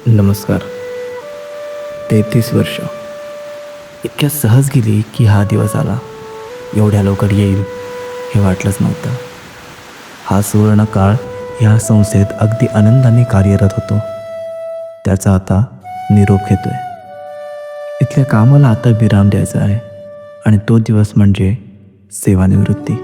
नमस्कार. 33 वर्ष इतक्या सहज गेली की हा दिवस आला. एवढ्या लवकर येईल हे वाटलंच नव्हतं. हा सुवर्ण काळ ह्या संस्थेत अगदी आनंदाने कार्यरत होतो. त्याचा आता निरोप घेतोय. इथल्या कामाला आता विराम द्यायचा आहे आणि तो दिवस म्हणजे सेवानिवृत्ती.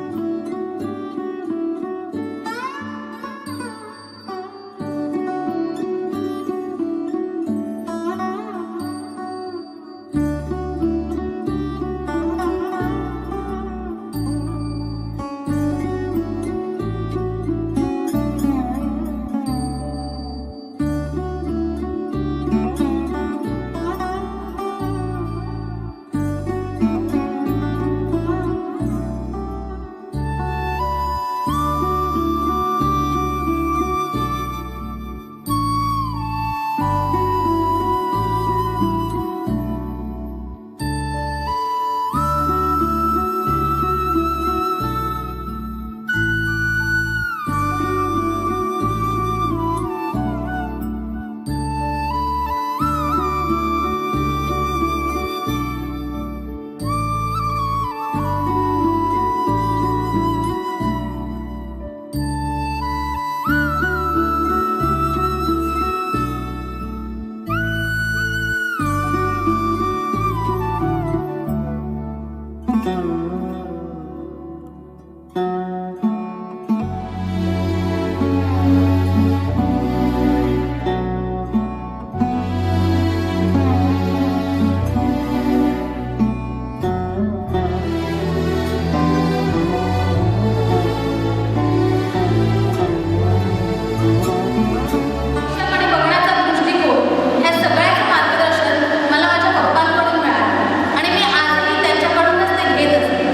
भविष्याकडे बघण्याचा दृष्टिकोन ह्या सगळ्याचं मार्गदर्शन मला माझ्या पप्पांकडून मिळालं आणि मी आजही त्यांच्याकडूनच ते घेत असते.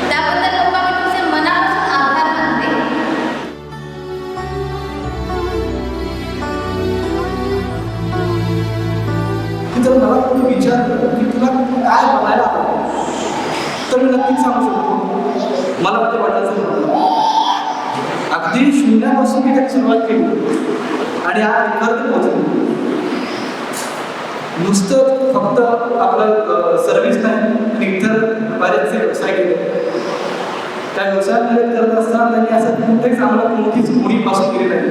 त्याबद्दल पप्पा मी तुमचे मनापासून आभार मानते. की जर मला कोणी विचारलं की तुला काय बनायला आवडतं, तर मी नक्कीच सांगू शकतो मला माझ्या वडिलांचं बनवलं. अगदी शून्यापासून मी त्याची सुरुवात केली आणि आज इथपर्यंत पोहोचलो. नुसतं फक्त आपलं सर्व्हिस नाही आणि इतर बरेचसे व्यवसाय केले. त्या व्यवसायामध्ये करत असताना त्यांनी असं कुठेच आम्हाला कोणतीच मुळीपासून केली नाही.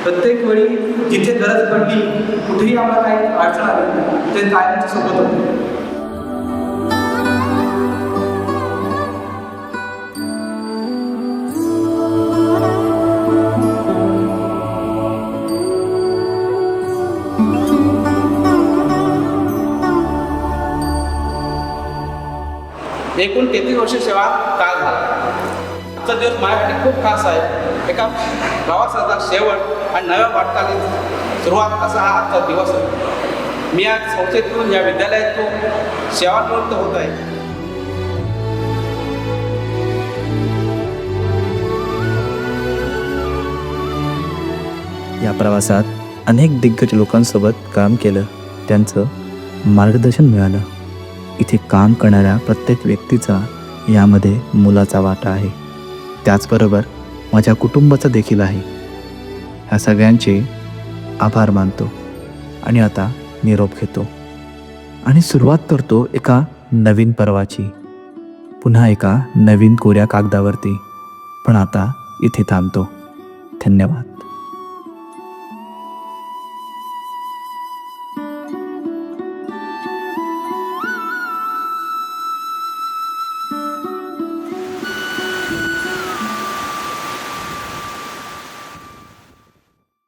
प्रत्येक वेळी जिथे गरज पडली कुठेही आम्हाला काही अडचण आली ते कायमच्या सोबत होते. एकूण 33 वर्ष सेवा काळ झाला. आजचा दिवस माझ्यासाठी खूप खास आहे. एका प्रवासाचा शेवट आणि नव्या वाटचालीची सुरुवात असा हा आजचा दिवस आहे. मी आज संस्थेतून या विद्यालयातून सेवानिवृत्त होत आहे. या प्रवासात अनेक दिग्गज लोकांसोबत काम केलं. त्यांचं मार्गदर्शन मिळालं. इथे काम करणाऱ्या प्रत्येक व्यक्तीचा यामध्ये मोलाचा वाटा आहे. त्याचबरोबर माझ्या कुटुंबाचा देखील आहे. ह्या सगळ्यांचे आभार मानतो आणि आता निरोप घेतो आणि सुरुवात करतो एका नवीन पर्वाची. पुन्हा एका नवीन कोऱ्या कागदावरती. पण आता इथे थांबतो. धन्यवाद.